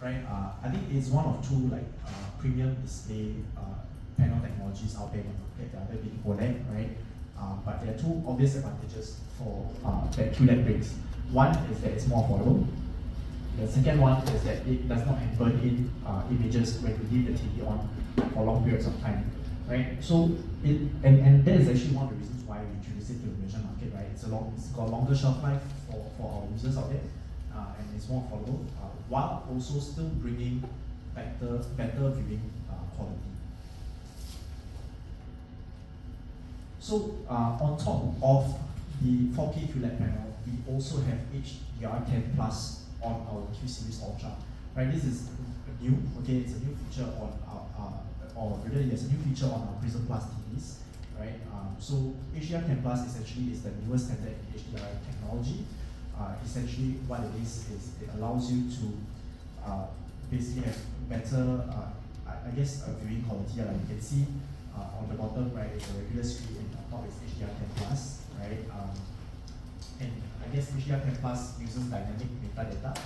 right? I think it's one of two premium display panel technologies out there in the market. The other being OLED, right? But there are two obvious advantages for that QLED brings. One is that it's more affordable. The second one is that it does not burn in images when you leave the TV on for long periods of time, right? So and that is actually one of the reasons why we introduced it to the Malaysian market, right? It's got a longer shelf life for our users out there, and it's more affordable, while also still bringing better viewing quality. So on top of the 4K QLED panel, we also have HDR10 Plus on our Q Series Ultra. Right, this is new. Okay, it's a new feature on or rather, it's a new feature on our Prism Plus TVs. Right, so HDR10 Plus essentially is the newest standard in HDR technology. Essentially, what it is it allows you to basically have better, I guess, viewing quality. Like you can see on the bottom, right, is a regular screen, and on top is HDR10 Plus, right? And I guess HDR10 Plus uses dynamic metadata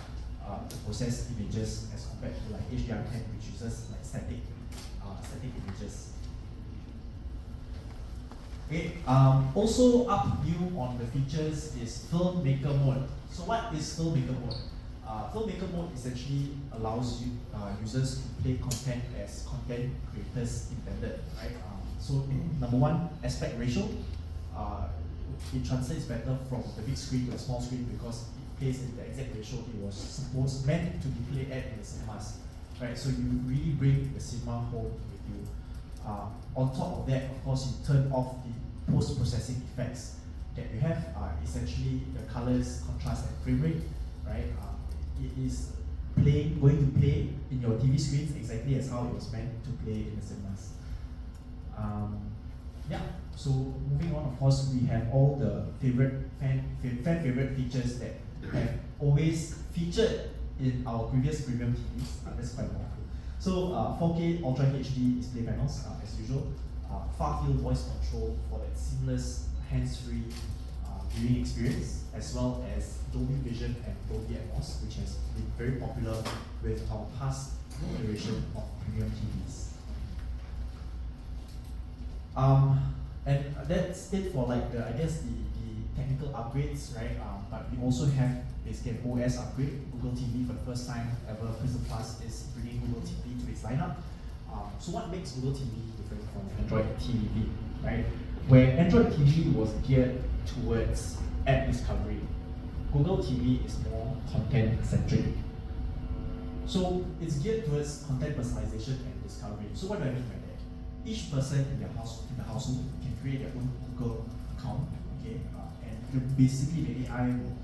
to process images as compared to like HDR10, which uses like static images. Okay. Also up new on the features is Filmmaker mode. So what is Filmmaker mode? Filmmaker mode essentially allows users to play content as content creators intended, right? So number one, aspect ratio. It translates better from the big screen to a small screen because it plays in the exact ratio it was meant to be played at in the cinemas, right? So you really bring the cinema home with you. On top of that, of course, you turn off the post-processing effects that you have. Essentially, the colors, contrast, and frame rate, right? It is going to play in your TV screens exactly as how it was meant to play in the cinemas. Yeah. So moving on, of course, we have all the fan favorite features that have always featured in our previous premium TVs. That's quite powerful. So 4K Ultra HD display panels, as usual. Far field voice control for that seamless hands-free viewing experience, as well as Dolby Vision and Dolby Atmos, which has been very popular with our past generation of premium TVs. And that's it for like the technical upgrades, right? But we also have basically an OS upgrade. Google TV, for the first time ever, Prism Plus is bringing Google TV to its lineup. So what makes Google TV different from Android TV, right? Where Android TV was geared towards app discovery, Google TV is more content-centric. So it's geared towards content personalization and discovery. So what do I mean by that? Each person in the household can create their own Google account, okay? And basically the AI will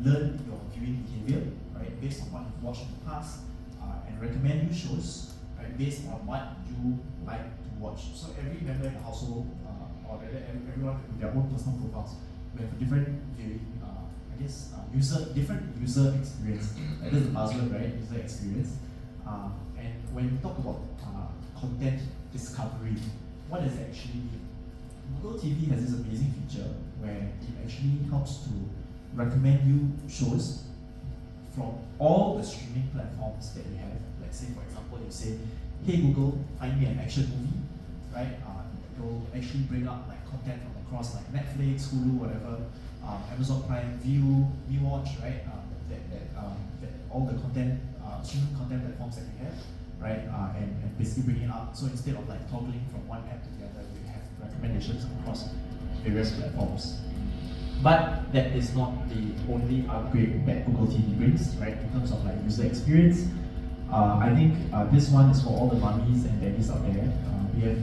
learn your viewing behavior, right, based on what you've watched in the past, and recommend you shows, right, based on what you like to watch. So every member in the household, or everyone with their own personal profiles, we have a different viewing, different user experience. That is the buzzword, right? User experience. And when we talk about content discovery, what does it actually mean? Google TV has this amazing feature where it actually helps to recommend you shows from all the streaming platforms that you have. Let's say, for example, you say, "Hey Google, find me an action movie," right? It will actually bring up like content from across like Netflix, Hulu, whatever, Amazon Prime, View, WeWatch, right? That all the content, streaming content platforms that we have, right? And basically bring it up. So instead of like toggling from one app to the other, you have recommendations across various platforms. But that is not the only upgrade that Google TV brings, right? In terms of like user experience, I think this one is for all the mummies and daddies out there. We have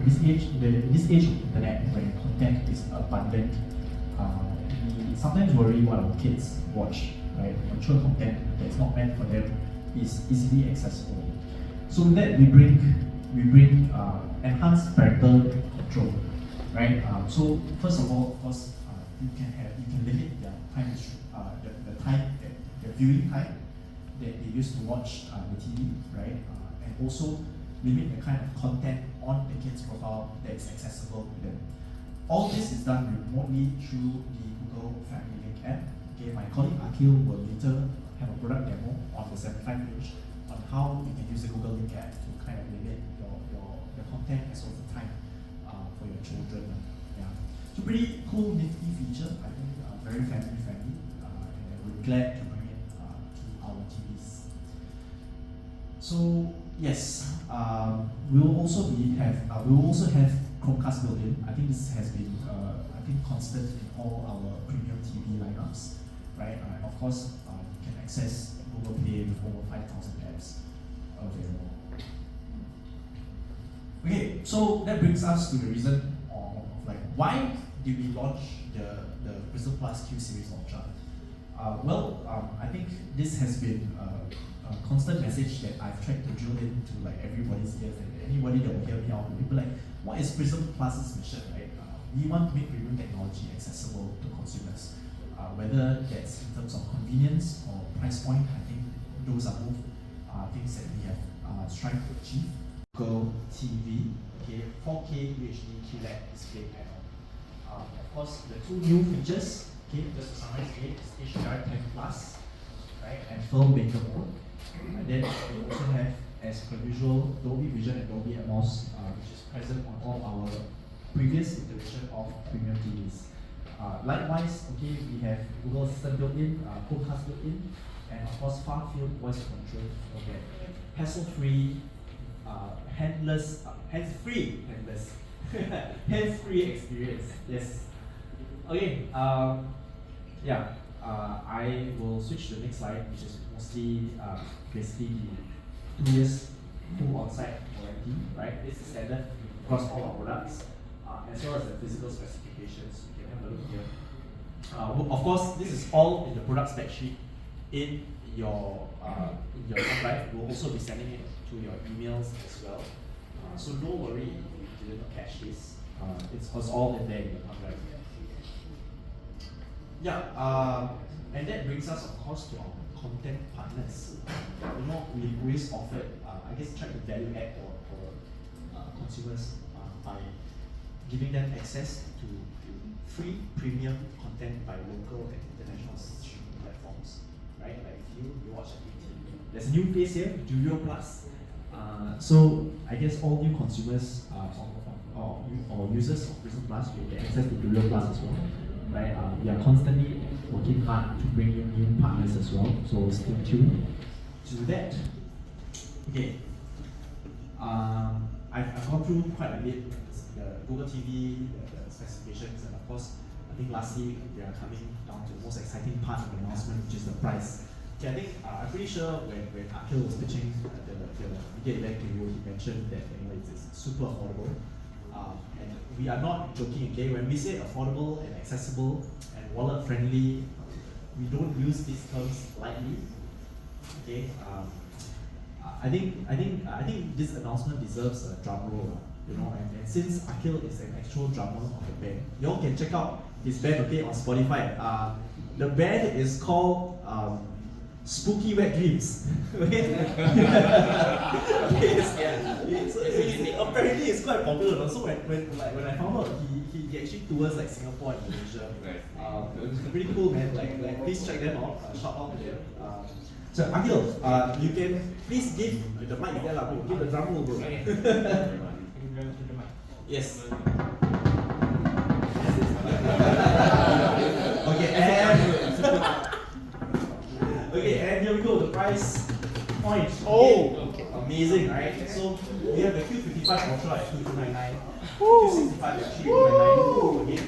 in this age of internet where content is abundant, we sometimes worry what our kids watch, right? Mature content that's not meant for them is easily accessible. So with that, we bring enhanced parental control, right? So first of all, of course, you can limit their time, the viewing time that they use to watch the TV, right? And also limit the kind of content on the kid's profile that is accessible to them. All this is done remotely through the Google Family Link app. Okay, my colleague Akil will later have a product demo on the 75-inch on how you can use the Google Link app to kind of limit your content as well as the time for your children. Yeah. So pretty cool, nifty feature. I think very family friendly, and we're glad to bring it to our TVs. So yes, we will also have Chromecast built in. I think this has been constant in all our premium TV lineups, right? Of course, you can access Google Play with over 5,000 apps available. Okay, so that brings us to the reason of like why did we launch the Prism Plus Q Series Ultra? I think this has been a constant message that I've tried to drill into like everybody's ears, and anybody that will hear me out will be like, what is Prism Plus's mission, right? We want to make premium technology accessible to consumers, whether that's in terms of convenience or price point. I think those are both things that we have strived to achieve. Google TV, okay, 4K UHD QLED display panel. Of course, the two new features, okay, just to summarize again, is HDR10 Plus, right, and Filmmaker mode. And then we also have, as per usual, Dolby Vision and Dolby Atmos, which is present on all our previous iteration of premium TVs. Likewise, okay, we have Google Assistant built in, Chromecast built in, and of course far-field voice control for that hassle-free, hands-free experience. Yes. Okay. I will switch to the next slide, which is mostly basically the 2 years full on-site warranty. Right. This is standard across all our products, as well as the physical specifications. You can have a look here. Of course, this is all in the product spec sheet in your OneDrive. We'll also be sending it to your emails as well. So no worry if you didn't catch this. It's all in there in your OneDrive. Yeah, and that brings us, of course, to our content partners. You know, we've always offered, try to value add for consumers by giving them access to free premium content by local and international streaming platforms. Right? Like if you watch a TV, there's a new face here, Durio Plus. So I guess all new consumers or users of Prism Plus will get access to Durio Plus as well. Right? We are constantly working hard to bring in new partners as well. So stay tuned to that. Okay. I've gone through quite a bit the Google TV, the specifications, and of course, I think lastly we are coming down to the most exciting part of the announcement, which is the price. Okay, I think I'm pretty sure when Akhil was pitching the media event to you, he mentioned that it's super affordable. And we are not joking, okay? When we say affordable and accessible and wallet friendly, we don't use these terms lightly. Okay? I think this announcement deserves a drum roll, you know. And since Akhil is an actual drummer of the band, y'all can check out his band, okay, on Spotify. The band is called Spooky Wet Dreams. Okay? So apparently it's quite popular. So when I found out he actually tours like Singapore and Malaysia. It's pretty cool, man. Like please check them out. Shout out to them. So Akhil, you can please give the mic there, bro. Give the drum roll, bro. Yes. And here we go, the price point. Okay. Amazing, right? So we have the Q55 Ultra at 2299, Q65 at 3299. Okay.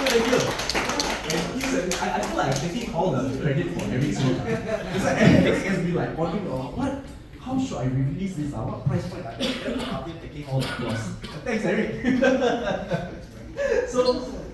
Thank you. And I feel like I'm taking all the credit for every single time. It's like Eric has been like wondering, what? How should I release this? What price point? I've been taking all the applause. Thanks, Eric.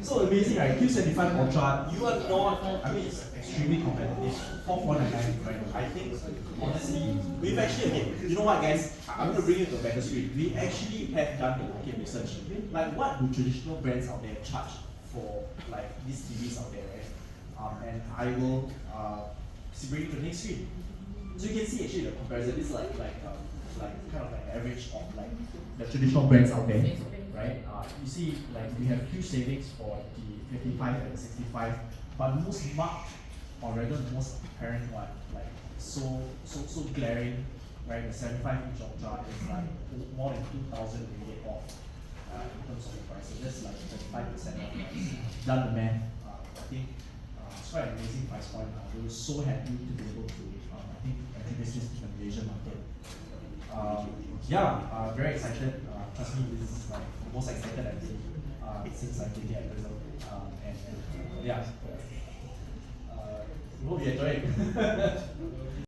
So amazing, right? Q75 Ultra, you are not, it's extremely competitive. 4499, right? I think, honestly, we've actually, okay, you know what, guys? I'm going to bring you to a better screen. We actually have done the market research. Like, what do traditional brands out there charge for, like, these TVs out there, right? And I will bring you to the next screen. So you can see actually the comparison. This is like kind of like average of like the traditional brands out there, right? You see, like we have huge savings for the 55 and 65, but most marked, or rather the most apparent one, like so glaring, right? The 75-inch Ultra is like more than 2,000 ringgit off in terms of the price. So that's like 35% off price. Done the math. I think it's quite an amazing price point. We were so happy to be able to, I think, introduce this to the Malaysian market. Yeah, very excited. Trust me, this is like the most excited I've been since I've been here at Prism. And yeah, we hope you enjoy it.